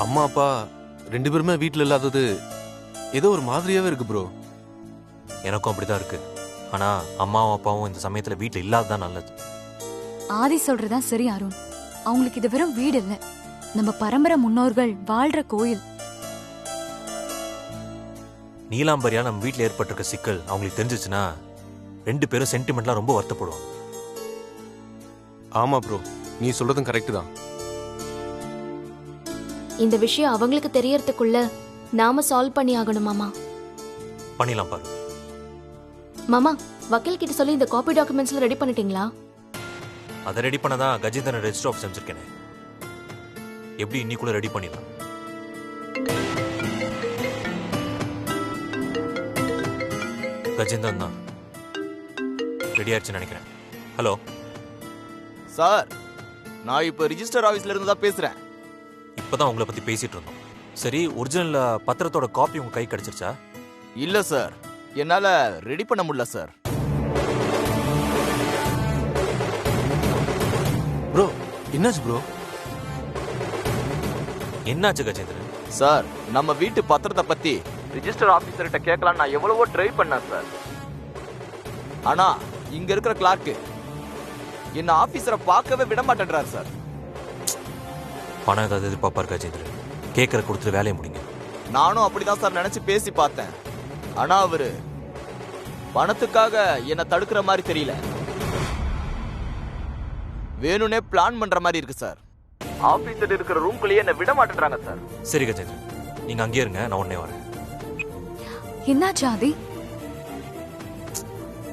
அம்மா அப்பா ரெண்டு பேருமே வீட்டில் இல்லாதது ஏதோ ஒரு மாதிரியாவே இருக்கு ப்ரோ. எனக்கும் அப்படிதான் இருக்கு. ஆனா அம்மாவும் அப்பாவும் இந்த சமயத்துல வீட்டுல இல்லாததான் நல்லது. ஆதி சொல்றதா சரி அருண். அவங்களுக்கு இது வெறும் வீடு இல்ல, நம்ம பரம்பரை முன்னோர்கள் வாழ்ற கோயில். நீலாம்பரியா நம்ம வீட்டுல ஏற்பட்டிருக்க சிக்கல் அவங்களுக்கு தெரிஞ்சிச்சுன்னா ரெண்டு பேரும் சென்டிமெண்ட்லாம் ரொம்ப வருத்தப்படுவோம். ஆமா ப்ரோ, நீ சொல்றதும் கரெக்ட் தான். இந்த விஷயம் அவங்களுக்கு தெரியறதுக்குள்ள நாம சால்வ் பண்ணி ஆகணும் மாமா. பண்ணிடலாம் பாரு. மாமா, வக்கீல் கிட்ட சொல்லி இந்த காப்பி டாக்குமெண்ட்ஸ்ல ரெடி பண்ணிட்டீங்களா? அதை ரெடி பண்ணதான் கஜேந்திரன் ரெஜிஸ்டர் ஆஃபீஸ் அமைச்சிருக்கேனே. எப்படி இன்னைக்குள்ள ரெடி பண்ணிடலாம். கஜேந்திரன் தான் ரெடி ஆயிடுச்சுன்னு நினைக்கிறேன். ஹலோ சார், நான் இப்போ ரிஜிஸ்டர் ஆஃபீஸ்ல இருந்து தான் பேசுறேன். இப்பதான் உங்களை பத்தி பேசிட்டு இருந்தோம். சரி, ஒரிஜினல் பத்திரத்தோட காப்பி உங்க கை கிடைச்சிருச்சா? இல்ல சார், என்னால ரெடி பண்ண முடியல சார். ப்ரோ என்னாச்சு ப்ரோ? என்னாச்சு கஜேந்திரன்? சார், நம்ம வீட்டு பத்திரத்தை பத்தி ரிஜிஸ்டர் ஆபீசர்கிட்ட கேட்கலாம் நான் எவ்வளவோ ட்ரை பண்ணேன் சார். ஆனா இங்க இருக்கிற கிளார்க்கு என்ன ஆபீசரை பார்க்கவே விட மாட்டேன்றார் சார். பணம் ஏதாவது எதிர்பார்ப்பார் கஜேந்திரன். கேட்கற கொடுத்துட்டு வேலையை முடிங்க. நானும் அப்படிதான் சார் நினைச்சு பேசி பார்த்தேன். ஆனா அவரு பணத்துக்காக என்ன தடுக்கிற மாதிரி தெரியல. வேணும்னே பிளான் பண்ற மாதிரி இருக்கு சார். ஆபீசர் இருக்கிற ரூம்குள்ளேயே என்ன விட மாட்டேன்றாங்க சார். சரி கஜேந்திரன், நீங்க அங்கேயே இருங்க, நான் உடனே வரேன். என்னாச்சு ஆதி?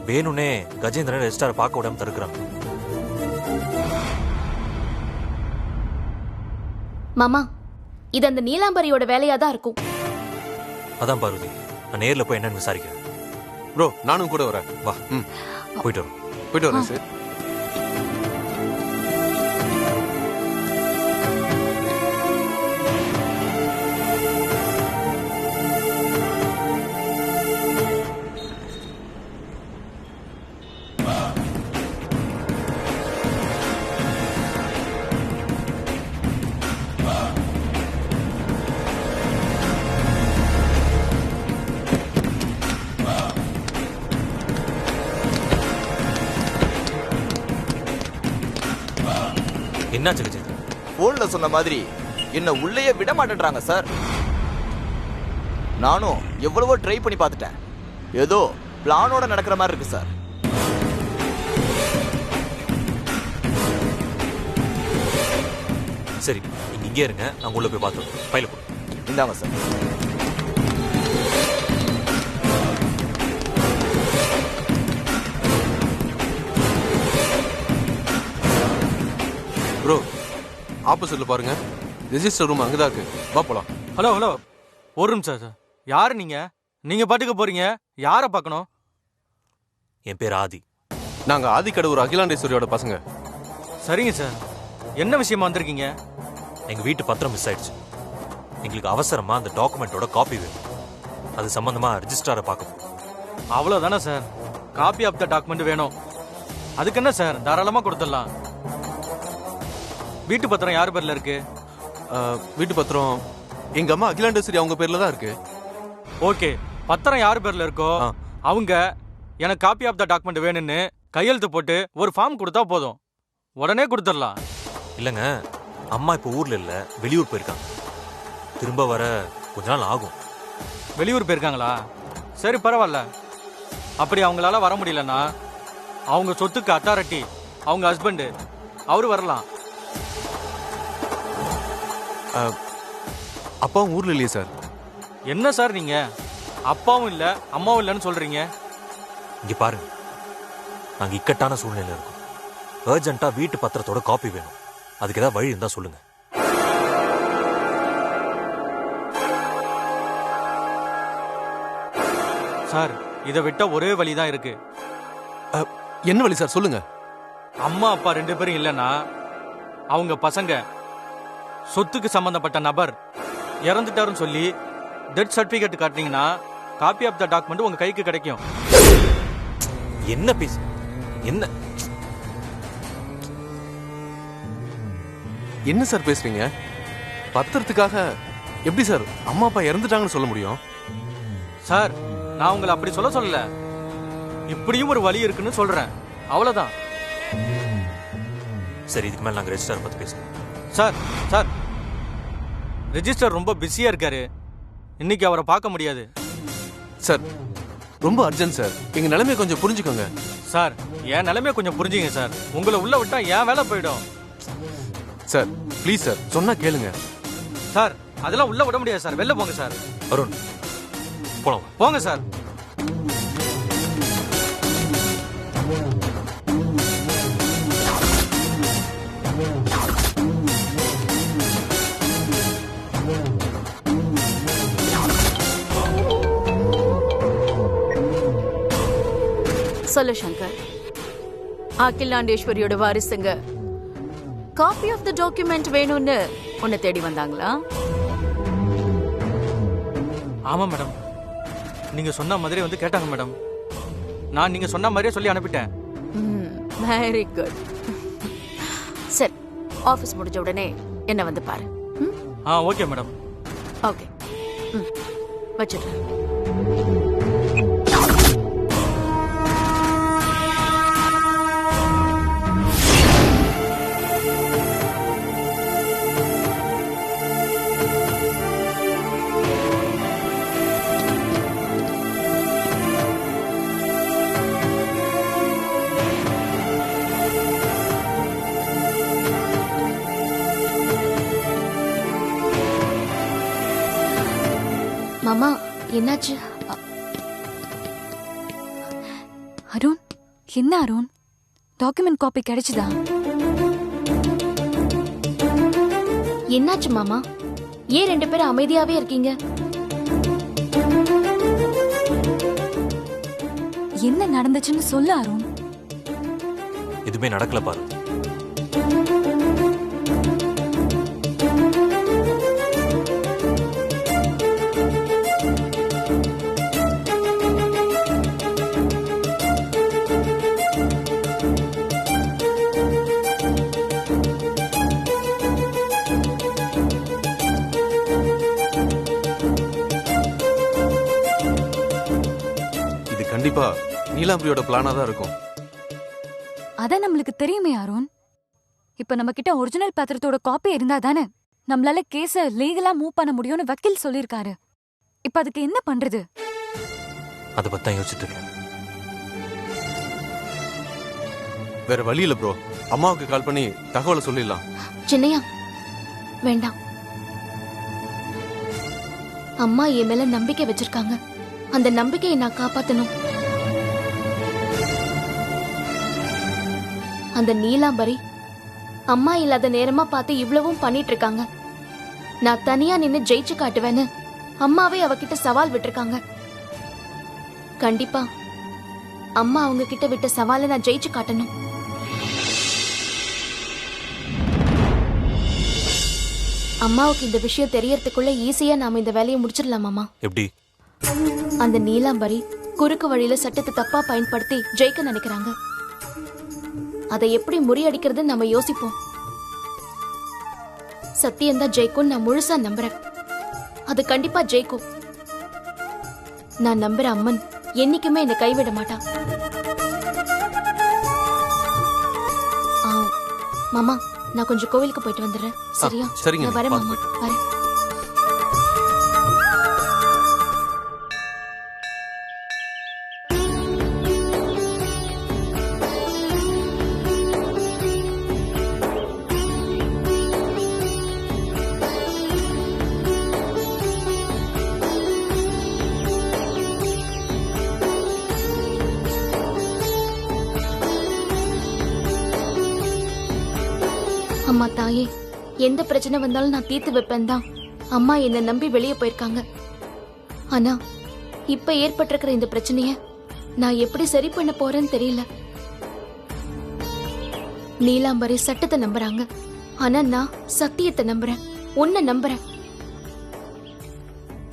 வேணும்னே கஜேந்திரன் ரெஜிஸ்டாரை பார்க்க விடாம தடுக்கிறாங்க. மாமா, இது அந்த நீலாம்பரியோட வேலையா தான் இருக்கும். அதான் பார்வதி, நான் நேர்ல போய் என்னன்னு விசாரிக்கிறேன். ப்ரோ நானும் கூட வரேன். வா, போயிட்டு வரோம். போயிட்டு வரேன் சார். என்னாச்சு கஜேந்திரன்? போன்ல சொன்ன மாதிரி என்ன உள்ளேயே விட மாட்டேன்றாங்க சார். நானும் எவ்வளவோ ட்ரை பண்ணி பார்த்துட்டேன். ஏதோ பிளானோட நடக்கிற மாதிரி இருக்கு சார். சரி, நீங்க இங்கே இருங்க, நான் உள்ள போய் பார்த்து ஃபைல போடு. இந்தாங்க சார். ப்ரோ ஆப்போசிட்ல பாருங்க, ரெஜிஸ்டர் ரூம் அங்கதான் இருக்கு. வா போலாம். ஹலோ ஹலோ, ஒரு நிமிஷம் சார். யாரு நீங்க? நீங்க பாட்டுக்கு போறீங்க, யாரை பார்க்கணும்? என் பேர் ஆதி. நாங்க ஆதிக்கடவுர் அகிலாண்டேஸ்வரியோட பசங்க. சரிங்க சார், என்ன விஷயமா வந்திருக்கீங்க? எங்க வீட்டு பத்திரம் மிஸ் ஆயிடுச்சு. எங்களுக்கு அவசரமா அந்த டாக்குமெண்டோட காப்பி வேணும். அது சம்பந்தமா ரெஜிஸ்டாரை பார்க்கணும். அவ்வளோதானே sir, copy of the document வேணும். அதுக்கு என்ன சார், தாராளமா கொடுத்துடலாம். வீட்டு பத்திரம் யார் பேர்ல இருக்கு? வீட்டு பத்திரம் எங்க அம்மா அகிலாண்டேஸ்வரி அவங்க பேர்ல தான் இருக்கு. ஓகே, பத்திரம் யார் பேர்ல இருக்கோ அவங்க எனக்கு காப்பி ஆஃப் த டாக்குமெண்ட் வேணும்னு கையெழுத்து போட்டு ஒரு ஃபார்ம் கொடுத்தா போதும், உடனே கொடுத்துடலாம். இல்லைங்க, அம்மா இப்போ ஊர்ல இல்ல, வெளியூர் போயிருக்காங்க. திரும்ப வர கொஞ்ச நாள் ஆகும். வெளியூர் போயிருக்காங்களா? சரி, பரவாயில்ல. அப்படி அவங்களால வர முடியலன்னா அவங்க சொத்துக்கு அத்தாரிட்டி அவங்க ஹஸ்பண்டு, அவரு வரலாம். அப்பாவும் ஊர்ல இல்லையே சார். என்ன சார் நீங்க அப்பாவும் இல்ல அம்மாவும் இல்லைன்னு சொல்றீங்க? இங்க பாருங்க, நாங்க இக்கட்டான சூழ்நிலையில இருக்கோம். அர்ஜென்ட்டா வீட்டு பத்திரத்தோட காப்பி வேணும். அதுக்கு ஏதாவது வழி இருந்தா சொல்லுங்க. சார், இதை விட்டா ஒரே வழிதான் இருக்கு. என்ன வழி சார், சொல்லுங்க. அம்மா அப்பா ரெண்டு பேரும் இல்லைன்னா அவங்க பசங்க சொத்துக்கு சம்பந்தப்பட்ட நபர் இறந்துட்டாருன்னு சொல்லி டெத் சர்டிபிகேட் காட்டினீங்கன்னா காப்பி ஆஃப் த டாக்குமெண்ட் உங்க கைக்கு கிடைக்கும். என்ன பேசு, என்ன என்ன சார் பேசுறீங்க? பத்திரத்துக்காக எப்படி சார் அம்மா அப்பா இறந்துட்டாங்கன்னு சொல்ல முடியும்? சார் நான் உங்களை அப்படி சொல்லல, இப்படியும் ஒரு வழி இருக்குன்னு சொல்றேன், அவ்வளவுதான். சரி, இதுக்கு மேல நாங்க ரெஜிஸ்டர் பத்தி பேசுவோம். சார் சார் ரெஜிஸ்டர் ரொம்ப பிஸியா இருக்காரு, இன்னைக்கு அவரை பார்க்க முடியாது. சார் ரொம்ப அர்ஜென்ட் சார், எங்க நிலைமையை கொஞ்சம் புரிஞ்சுக்கோங்க. சார் என் நிலைமையை கொஞ்சம் புரிஞ்சுங்க சார், உங்களை உள்ள விட்டா என் வேலை போயிடும். சார் ப்ளீஸ் சார், சொன்னா கேளுங்க. சார் அதெல்லாம் உள்ள விட முடியாது சார், வெளில போங்க சார். அருண் போலாம். போங்க சார். சொல்லு சங்கர், அகிலாண்டேஸ்வரியோட வாரிசுங்க காப்பி ஆஃப் த டாக்குமெண்ட் வேணும்னு உன்னை தேடி வந்தாங்களா? ஆமா மேடம், நீங்க சொன்ன மாதிரி வந்து கேட்டாங்க மேடம். நான் நீங்க சொன்ன மாதிரியே சொல்லி அனுப்பிட்டேன். Very good. சரி, ஆபீஸ் முடிஞ்ச உடனே என்ன வந்து பாரு. Okay madam. ஓகே, வச்சிடுறேன். மாமா என்னாச்சு? அருண், என்ன அருண், டாக்குமெண்ட் காப்பி கிடைச்சதா? என்னாச்சு மாமா? ஏன் 2 பேரும் அமைதியாவே இருக்கீங்க? என்ன நடந்துச்சுன்னு சொல்லு அருண். எதுவுமே நடக்கல பாரு. கண்டிப்பா நீலாம்பரியோட பிளானா தான் இருக்கும். அதான் நம்மளுக்கு தெரியுமே அருண். இப்ப நம்ம கிட்ட ஒரிஜினல் பத்திரத்தோட காப்பி இருந்தா தானே நம்மளால கேஸ லீகலா மூவ் பண்ண முடியும்னு வக்கீல் சொல்லிருக்காரு. இப்ப அதுக்கு என்ன பண்றது? அதை பத்தி தான் யோசிச்சுட்டு இருக்கேன். வேற வழி இல்ல ப்ரோ, அம்மாவுக்கு கால் பண்ணி தகவலை சொல்லிடலாம். சின்னையா வேண்டாம், அம்மா என் மேல நம்பிக்கை வச்சிருக்காங்க, அந்த நம்பிக்கையை நான் காப்பாத்தணும். அந்த நீலாம்பரி அம்மா இல்லாத நேரமா பார்த்து இவ்வளவும் பண்ணிட்டு இருக்காங்க. நான் தனியா நின்னு ஜெயிச்சு காட்டுவேன்னு அம்மாவே அவகிட்ட சவால் விட்டுருக்காங்க. கண்டிப்பா அம்மா அவங்க கிட்ட விட்ட சவாலை நான் ஜெயிச்சு காட்டணும். அம்மாவுக்கு இந்த விஷயம் தெரியறதுக்குள்ள ஈஸியா நாம இந்த வேலையை முடிச்சிடலாமாமா? எப்படி? அந்த நீலாம்பரி குறுக்கு வழியில சட்டத்தை தப்பா பயன்படுத்தி ஜெயிக்க நினைக்கிறாங்க. அதை எப்படி முறியடிக்கிறது நம்ம யோசிப்போம். சத்தியம்தான் ஜெயிக்கும் நான் முழுசா நம்புறேன். அது கண்டிப்பா ஜெயிக்கும். நான் நம்புற அம்மன் என்னைக்குமே என்னை கைவிட மாட்டா. மாமா, நான் கொஞ்சம் கோவிலுக்கு போயிட்டு வந்துடுறேன். சரியா? சரிங்க, நான் வரேன் மாமா, வரேன். அம்மா தாயே, எந்த பிரச்சனை வந்தாலும் நான் தீர்த்து வைப்பேன் தான் அம்மா என்ன நம்பி வெளியே போயிருக்காங்க. ஆனா இப்ப ஏற்பட்டிருக்கிற இந்த பிரச்சனைய நான் எப்படி சரி பண்ண போறேன்னு தெரியல. நீலாம்பரி சட்டத்தை நம்புறாங்க, ஆனா நான் சத்தியத்தை நம்புறேன், உன்னை நம்புறேன்.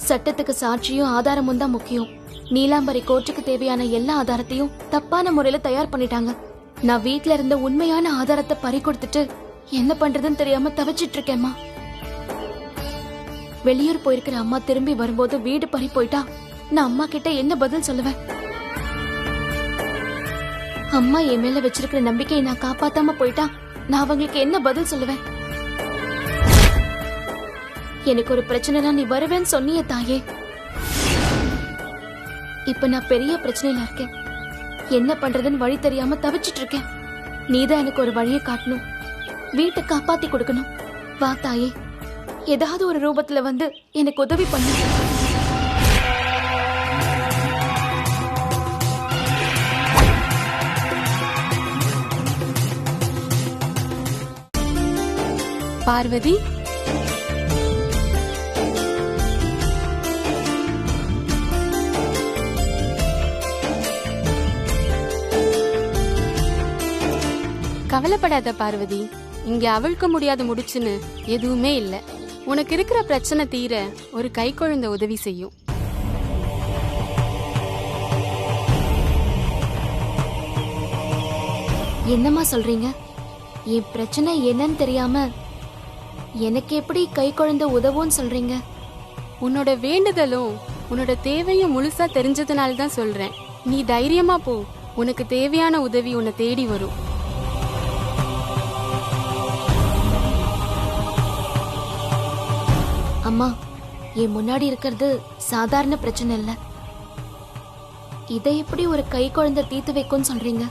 சட்டத்துக்கு சாட்சியும் ஆதாரமும் தான் முக்கியம். நீலாம்பரி கோர்ட்டுக்கு தேவையான எல்லா ஆதாரத்தையும் தப்பான முறையில தயார் பண்ணிட்டாங்க. நான் வீட்ல இருந்த உண்மையான ஆதாரத்தை பறி கொடுத்துட்டு என்ன பண்றதுன்னு தெரியாம தவிச்சிட்டு இருக்கேம்மா. வெளியூர் போயிருக்கிற அம்மா திரும்பி வரும்போது வீடு பறி போயிட்டா நான் அம்மா கிட்ட என்ன பதில் சொல்லுவேன்? அம்மா என் மேல வச்சிருக்கிற நம்பிக்கையை நான் காப்பாத்தாம போயிட்டா நான் அவங்களுக்கு என்ன பதில் சொல்லுவேன்? எனக்கு ஒரு பிரச்சனைனா நீ வருவேன்னு சொன்னியே தாயே. இப்ப நான் பெரிய பிரச்சனையில இருக்கேன். என்ன பண்றதுன்னு வழி தெரியாம தவிச்சிட்டு இருக்கேன். நீதான் எனக்கு ஒரு வழியை காட்டணும், வீட்டை காப்பாத்தி கொடுக்கணும். வா தாயே, ஏதாவது ஒரு ரூபத்துல வந்து எனக்கு உதவி பண்ணு. பார்வதி, கவலைப்படாத பார்வதி. இங்க அவிழ்க்க முடியாத முடிச்சுன்னு எதுவுமே இல்ல. உனக்கு இருக்கிற பிரச்சனை தீர ஒரு கை குழந்தை உதவி செய்யும். என்னம்மா சொல்றீங்க? என் பிரச்சனை என்னன்னு தெரியாம எனக்கு எப்படி கை குழந்தை உதவும்னு சொல்றீங்க? உன்னோட வேண்டுதலும் உன்னோட தேவையும் முழுசா தெரிஞ்சதுனால தான் சொல்றேன். நீ தைரியமா போ, உனக்கு தேவையான உதவி உன்னை தேடி வரும். அம்மா, என் முன்னாடி இருக்கிறது சாதாரண பிரச்சனை இல்ல. இதை எப்படி ஒரு கை குழந்தை தீர்த்து வைக்கும்னு சொல்றீங்க?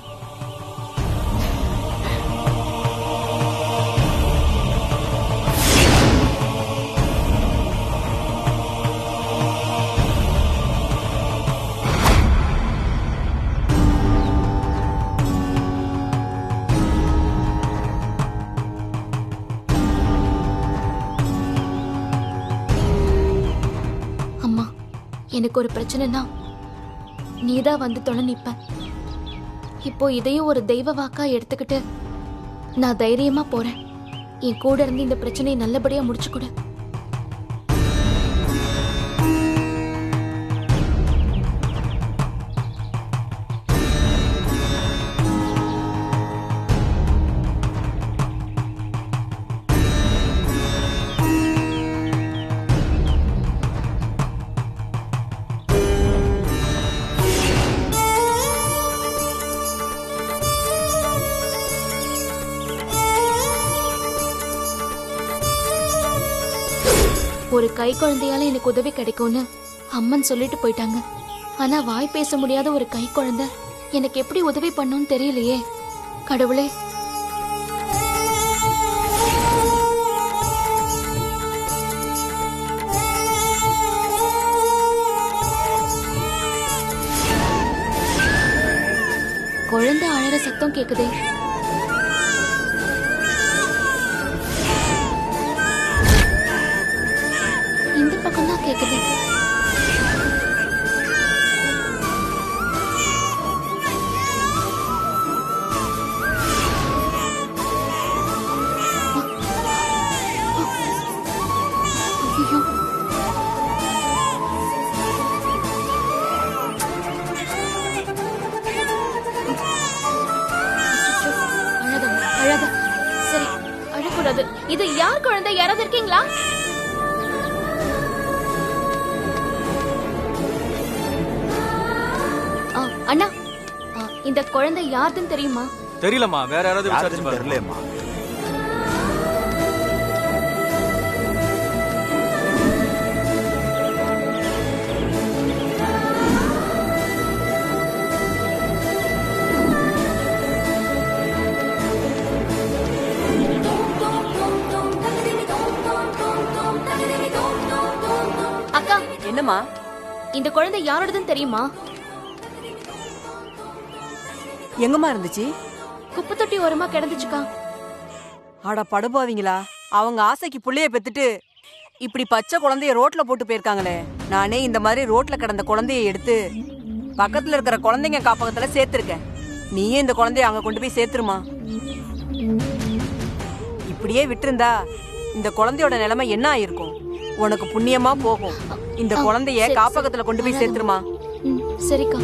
எனக்கு ஒரு பிரச்சனைனா நீதான் வந்து தொலை நிப்ப. இப்போ இதையும் ஒரு தெய்வ வாக்கா எடுத்துக்கிட்டு நான் தைரியமா போறேன். என் கூட இருந்து இந்த பிரச்சனையை நல்லபடியா முடிச்சு கொடு. ஒரு கை குழந்தையால எனக்கு உதவி கிடைக்கும்னு அம்மன் சொல்லிட்டு போயிட்டாங்க. ஆனா வாய் பேச முடியாத ஒரு கை குழந்தை எனக்கு எப்படி உதவி பண்ணும்னு தெரியலையே. கடவுளே, குழந்தை அழற சத்தம் கேக்குதே. இந்த பக்கம் தான் கேக்குது. ஐயோ, அழாத. சரி, அழக்கூடாது. இது யார் குழந்தை? யாராவது இருக்கீங்களா? அண்ணா, இந்த குழந்தை யாருன்னு தெரியுமா? தெரியலம்மா, வேற யாராவது விசாரிச்சு பாருங்க. தெரியலம்மா. அக்கா, என்னம்மா? இந்த குழந்தை யாரோடதுன்னு தெரியுமா? எங்கம்மா இருந்துச்சு? குப்பை தொட்டி ஓரமா கிடந்துச்சுக்கா. அட படுபாவீங்களா, அவங்க ஆசைக்கு புள்ளைய பெத்துட்டு இப்படி பச்சை குழந்தைய ரோட்ல போட்டு போயிருக்காங்களே. நானே இந்த மாதிரி ரோட்ல கிடந்த குழந்தைய எடுத்து பக்கத்துல இருக்கிற குழந்தைங்க காப்பகத்துல சேர்த்திருக்கேன். நீயே இந்த குழந்தைய அங்க கொண்டு போய் சேர்த்துருமா. இப்படியே விட்டிருந்தா இந்த குழந்தையோட நிலைமை என்ன ஆயிருக்கும்? உனக்கு புண்ணியமா போகும். இந்த குழந்தைய காப்பகத்துல கொண்டு போய் சேர்த்துருமா. சரிக்கா.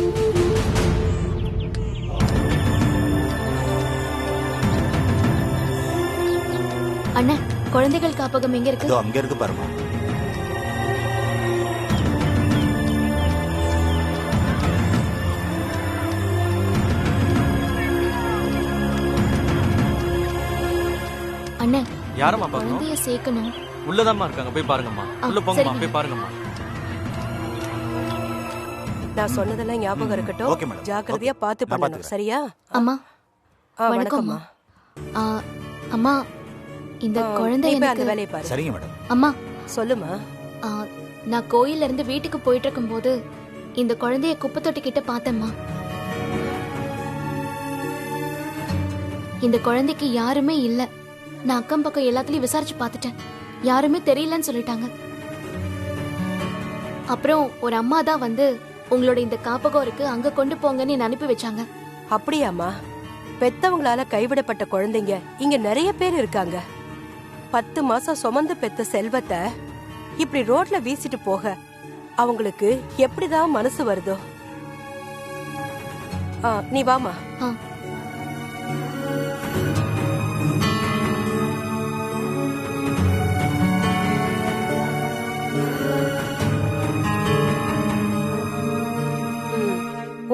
அண்ணா, குழந்தைகள் காப்பகம் எங்க இருக்கு? அங்க இருக்கு பாருமா. அண்ணே யாரம்மா பார்க்கணும்? குழந்தைய சேர்க்கணும். உள்ளதாம்மா இருக்காங்க, போய் பாருங்கம்மா. உள்ள போங்கம்மா, சரிங்க. போய் பாருங்கம்மா. நான் சொன்னதெல்லாம் ஞாபகம் இருக்கட்டும். Okay madam. ஜாக்கிரதையா பார்த்து நான் பண்ணணும், பார்த்துக்கிறேன். சரியா? அம்மா வணக்கம்மா. ஆ, அம்மா இந்த குழந்தை நீ போய் அந்த எனக்கு வேலையை பாரு. சரிங்க மேடம். அம்மா சொல்லுமா. ஆ, நான் கோயில்ல இருந்து வீட்டுக்கு போயிட்டு இருக்கும்போது இந்த குழந்தைய குப்பை தொட்டி கிட்ட பார்த்தேம்மா. இந்த குழந்தைக்கு யாருமே இல்ல. நான் அக்கம் பக்கம் எல்லாத்துலயும் விசாரிச்சு பார்த்துட்டேன், யாருமே தெரியலன்னு சொல்லிட்டாங்க. அப்புறம் ஒரு அம்மா தான் வந்து உங்களோட இந்த காப்பகம் இருக்கு, அங்க கொண்டு போங்கன்னு என்னை அனுப்பி வச்சாங்க. அப்படியாம்மா? பெத்தவங்களால கைவிடப்பட்ட குழந்தைங்க இங்க நிறைய பேர் இருக்காங்க. 10 மாசம் சுமந்து பெத்த செல்வத்தை இப்படி ரோட்ல வீசிட்டு போக அவங்களுக்கு எப்படிதான் மனசு வருதோ. நீ வாமா. ஆ.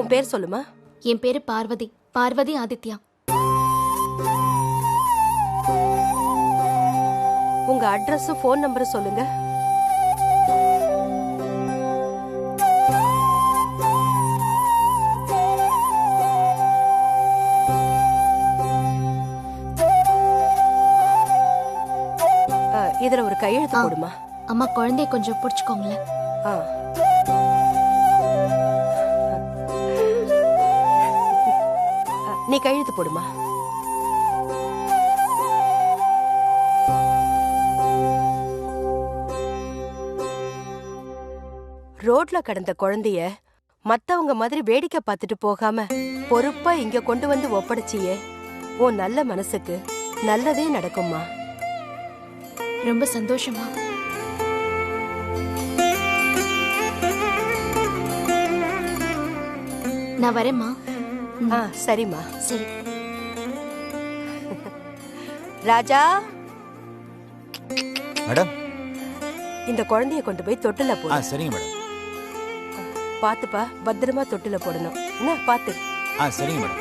உன் பேர் சொல்லுமா. என் பேரு பார்வதி, பார்வதி ஆதித்யா. உங்க அட்ரஸும் ஃபோன் நம்பரும் சொல்லுங்க. இதுல ஒரு கையெழுத்து போடுமா. அம்மா குழந்தைய கொஞ்சம் பிடிச்சுக்கோங்களேன். நீ கையெழுத்து போடுமா. ரோட்ல கடந்த குழந்தைய மத்தவங்க மாதிரி வேடிக்கை பார்த்துட்டு போகாம பொறுப்பா இங்க கொண்டு வந்து ஒப்படைச்சியே, உன் நல்ல மனசுக்கு நல்லதே நடக்கும்மா. ரொம்ப சந்தோஷமா. நான் வரேம்மா. சரிம்மா. சரி. ராஜா, மேடம் இந்த குழந்தைய கொண்டு போய் தொட்டில போடு. சரிங்க மேடம். பாத்துப்பா, பத்திரமா தொட்டில போடணும். என்ன பாத்து. சரிங்க மேடம்.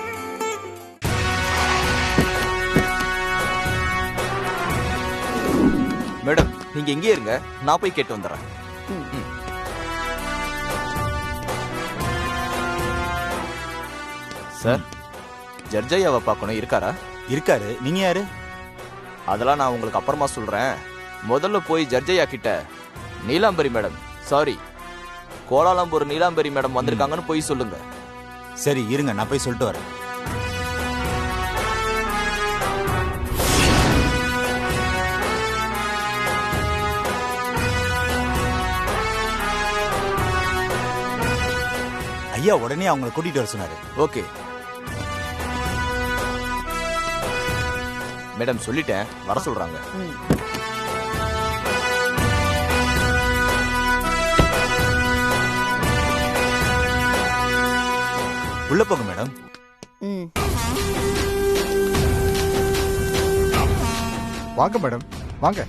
மேடம் நீங்க எங்கேயே இருங்க, நான் போய் கேட்டு வந்துடுறேன். சார், ஜர்ஜையாவை பார்க்கணும், இருக்காரா? இருக்காரு. நீங்க யாரு? அதெல்லாம் நான் உங்களுக்கு அப்புறமா சொல்றேன். முதல்ல போய் ஜர்ஜையா கிட்ட Neelambari madam, sorry Kuala Lumpur Neelambari madam வந்திருக்காங்கன்னு போய் சொல்லுங்க. சரி இருங்க, நான் போய் சொல்லிட்டு வரேன். ஐயா உடனே அவங்களை கூட்டிட்டு வர சொன்னாரு. ஓகே மேடம், சொல்லிட்டேன், வர சொல்றாங்க. உள்ள போங்க மேடம். வாங்க மேடம், வாங்க.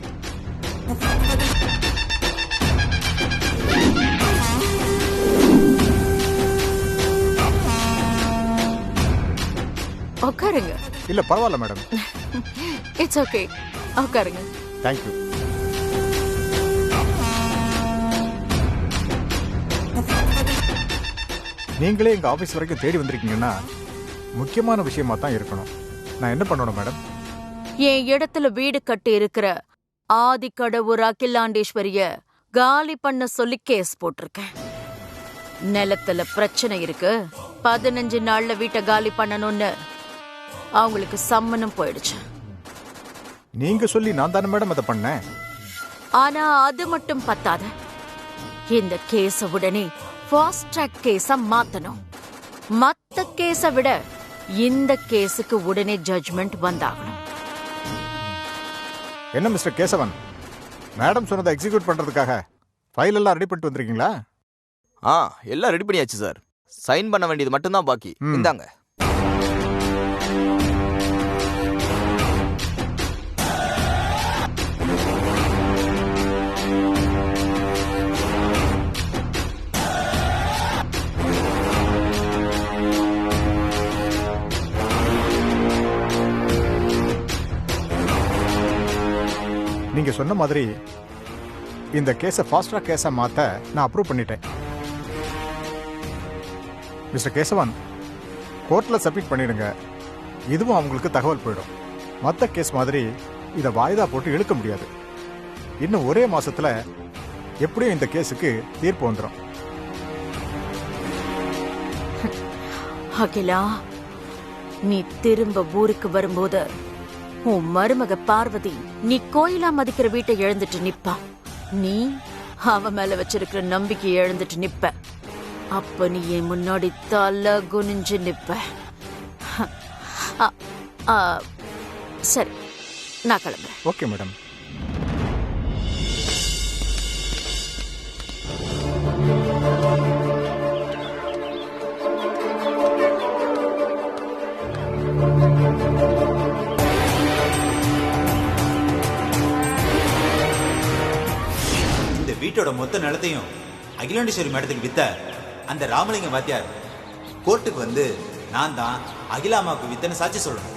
உட்காருங்க. இல்ல பரவாயில்ல மேடம். இட்ஸ் ஓகே, உட்காருங்க. தேங்க்யூ. நீங்களே எங்க ஆபீஸ் வரைக்கும் தேடி வந்திருக்கீங்கன்னா முக்கியமான விஷயமா தான் இருக்கணும். நான் என்ன பண்ணணும் மேடம்? என் இடத்துல வீடு கட்டி இருக்கிற ஆதிக்கடவுர் அகிலாண்டேஸ்வரிய காலி பண்ண சொல்லி கேஸ் போட்டிருக்கேன். நிலத்துல பிரச்சனை இருக்கு, 15 நாள்ல வீட்டை காலி பண்ணணும்னு அவங்களுக்கு சம்மனம் போயிடுச்சு. நீங்க சொல்லி நான் தானே மேடம் அதை பண்ணேன். ஆனா அது மட்டும் பத்தாது. இந்த கேஸ உடனே ஃபாஸ்ட் ட்ராக் கேஸா மாத்தணும். மத்த கேஸ விட இந்த கேஸுக்கு உடனே ஜட்ஜ்மெண்ட் வந்தாகணும். என்ன மிஸ்டர் கேசவன், மேடம் சொன்னதை எக்ஸிக்யூட் பண்றதுக்காக ஃபைல் எல்லாம் ரெடி பண்ணிட்டு வந்திருக்கீங்களா? எல்லாம் ரெடி பண்ணியாச்சு சார். சைன் பண்ண வேண்டியது மட்டும்தான் பாக்கி. இந்தாங்க. நீங்க சொன்ன மாதிரி இந்த கேஸை ஃபாஸ்ட் ட்ராக் கேஸா மாத்த நான் அப்ரூவ் பண்ணிட்டேன். மிஸ்டர் கேசவன், கோர்ட்ல சப்மிட் பண்ணிடுங்க. இதுவும் அவங்களுக்கு தகவல் போயிடும். மற்ற கேஸ் மாதிரி இதை வாய்தா போட்டு இழுக்க முடியாது. இன்னும் ஒரே மாசத்துல எப்படியும் இந்த கேஸுக்கு தீர்ப்பு வந்துடும். அகிலா, நீ திரும்ப ஊருக்கு வரும்போது உன் மருமக பார்வதி நீ கோயிலா மதிக்கிற வீட்டை இழந்துட்டு நிப்பா. நீ அவ மேல வச்சிருக்கிற நம்பிக்கையை இழந்துட்டு நிப்ப. அப்ப நீ என் முன்னாடி தலை குனிஞ்சு நிப்ப. சரி, நான் கிளம்புறேன். Okay madam. இந்த வீட்டோட மொத்த நிலத்தையும் அகிலாண்டேஸ்வரி மேடத்துக்கு வித்த அந்த ராமலிங்கம் வாத்தியார் கோர்ட்டுக்கு வந்து நான் தான் அகிலாமாவுக்கு வித்தன்னு சாட்சி சொல்லணும்.